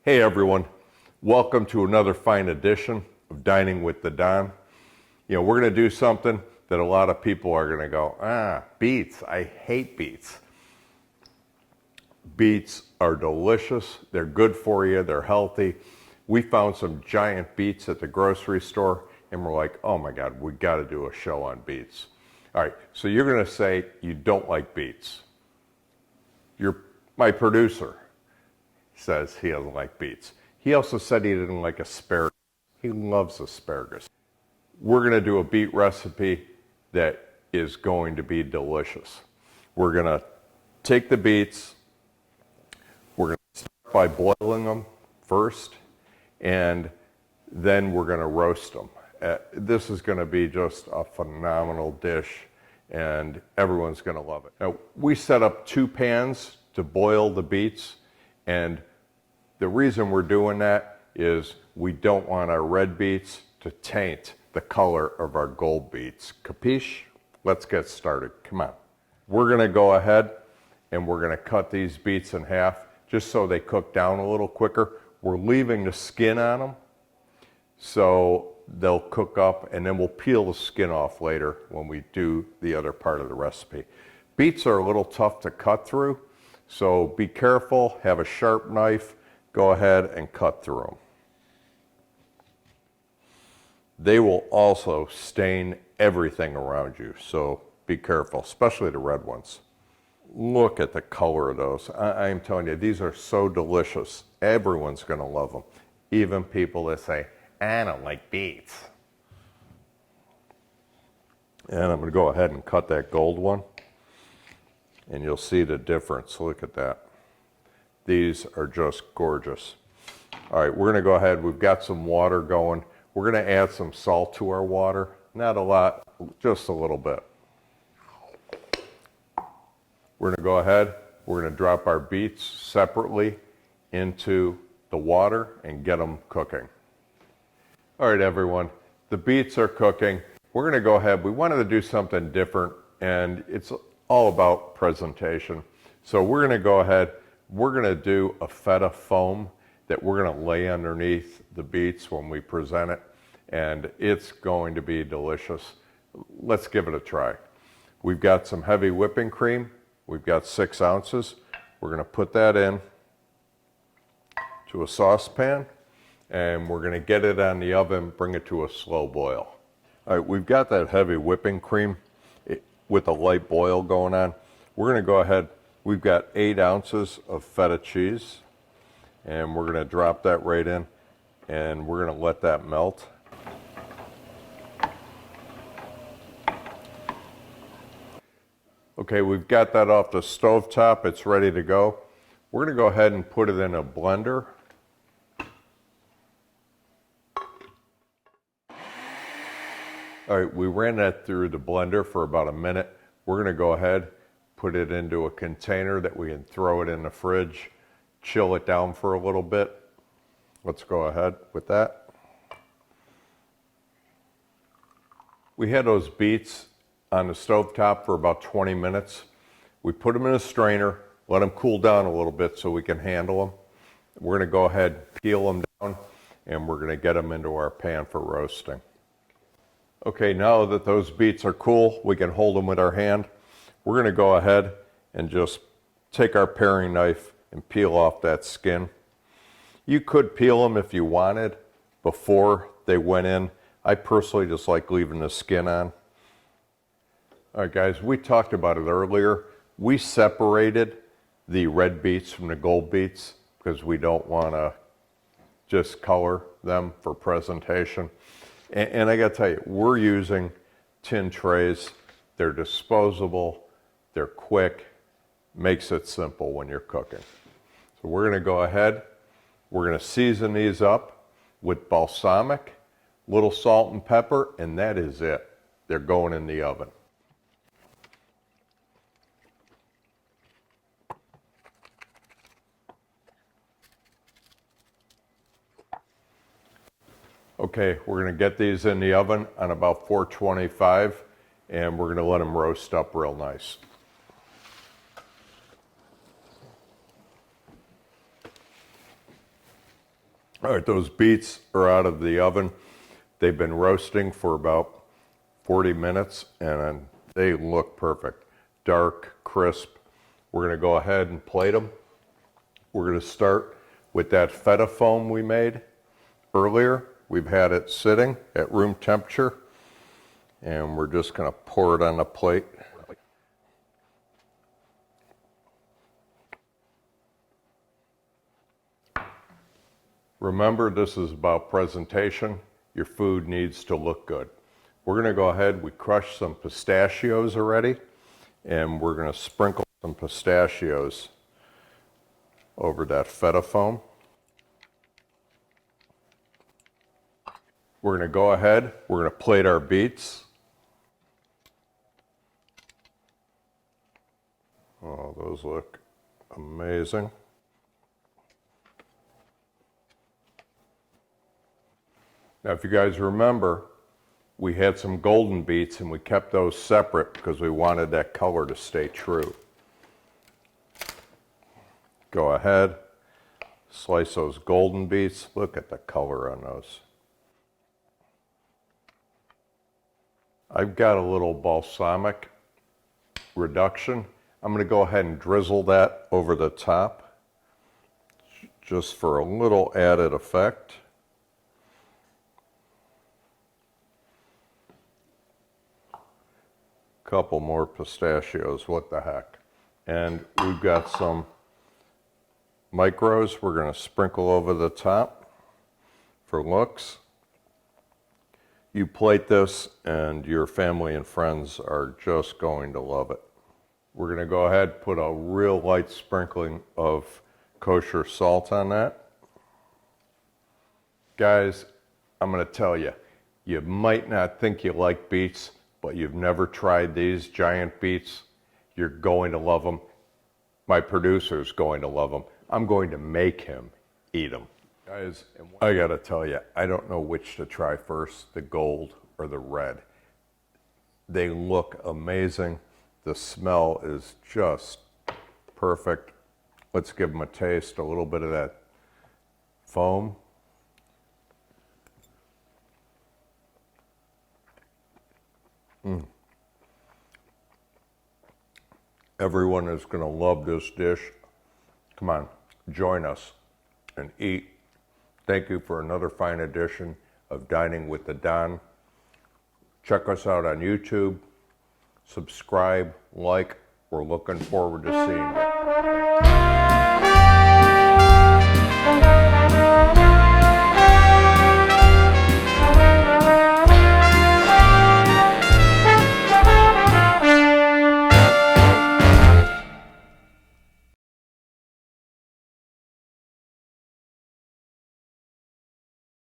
Hey everyone, welcome to another fine edition of Dining with the Don. We're going to do something that a lot of people are going to go, beets, I hate beets. Beets are delicious, they're good for you, they're healthy. We found some giant beets at the grocery store and we're like, oh my God, we got to do a show on beets. All right, so you're going to say you don't like beets. My producer says he doesn't like beets. He also said he didn't like asparagus. He loves asparagus. We're going to do a beet recipe that is going to be delicious. We're going to take the beets, we're going to start by boiling them first, and then we're going to roast them. This is going to be just a phenomenal dish, and everyone's going to love it. Now, we set up 2 pans to boil the beets, and the reason we're doing that is we don't want our red beets to taint the color of our gold beets. Capiche? Let's get started. Come on. We're going to go ahead and we're going to cut these beets in half just so they cook down a little quicker. We're leaving the skin on them so they'll cook up, and then we'll peel the skin off later when we do the other part of the recipe. Beets are a little tough to cut through, so be careful, have a sharp knife, go ahead and cut through them. They will also stain everything around you, so be careful, especially the red ones. Look at the color of those. I'm telling you, these are so delicious. Everyone's going to love them. Even people that say, I don't like beets. And I'm going to go ahead and cut that gold one, and you'll see the difference. Look at that. These are just gorgeous. All right, we're going to go ahead. We've got some water going. We're going to add some salt to our water. Not a lot, just a little bit. We're going to go ahead. We're going to drop our beets separately into the water and get them cooking. All right, everyone. The beets are cooking. We're going to go ahead. We wanted to do something different, and it's all about presentation. So we're going to go ahead. We're going to do a feta foam that we're going to lay underneath the beets when we present it, and it's going to be delicious. Let's give it a try. We've got some heavy whipping cream. We've got 6 ounces. We're going to put that in to a saucepan, and we're going to get it on the oven, bring it to a slow boil. All right, we've got that heavy whipping cream with a light boil going on. We're going to go ahead. We've got 8 ounces of feta cheese, and we're going to drop that right in, and we're going to let that melt. Okay, we've got that off the stove top. It's ready to go. We're going to go ahead and put it in a blender. All right, we ran that through the blender for about a minute. We're going to go ahead, put it into a container that we can throw it in the fridge, chill it down for a little bit. Let's go ahead with that. We had those beets on the stovetop for about 20 minutes. We put them in a strainer, let them cool down a little bit so we can handle them. We're going to go ahead, peel them down, and we're going to get them into our pan for roasting. Okay, now that those beets are cool, we can hold them with our hand. We're going to go ahead and just take our paring knife and peel off that skin. You could peel them if you wanted before they went in. I personally just like leaving the skin on. All right, guys, we talked about it earlier. We separated the red beets from the gold beets because we don't want to just color them for presentation. And I got to tell you, we're using tin trays. They're disposable, they're quick, makes it simple when you're cooking. So we're going to go ahead, we're going to season these up with balsamic, little salt and pepper, and that is it. They're going in the oven. Okay, we're going to get these in the oven on about 425, and we're going to let them roast up real nice. All right, those beets are out of the oven. They've been roasting for about 40 minutes and they look perfect. Dark, crisp. We're gonna go ahead and plate them. We're gonna start with that feta foam we made earlier. We've had it sitting at room temperature and we're just gonna pour it on the plate. Remember, this is about presentation. Your food needs to look good. We're gonna go ahead, we crushed some pistachios already, and we're gonna sprinkle some pistachios over that feta foam. We're gonna go ahead, we're gonna plate our beets. Oh, those look amazing. Now, if you guys remember, we had some golden beets and we kept those separate because we wanted that color to stay true. Go ahead, slice those golden beets. Look at the color on those. I've got a little balsamic reduction. I'm going to go ahead and drizzle that over the top just for a little added effect. Couple more pistachios, what the heck. And we've got some micros we're going to sprinkle over the top for looks. You plate this and your family and friends are just going to love it. We're going to go ahead and put a real light sprinkling of kosher salt on that. Guys, I'm going to tell you, you might not think you like beets, but you've never tried these giant beets. You're going to love them. My producer's going to love them. I'm going to make him eat them. Guys, I gotta tell you, I don't know which to try first, the gold or the red. They look amazing. The smell is just perfect. Let's give them a taste, a little bit of that foam. Everyone is going to love this dish. Come on, join us and eat. Thank you for another fine edition of Dining with the Don. Check us out on YouTube. Subscribe, like. We're looking forward to seeing you.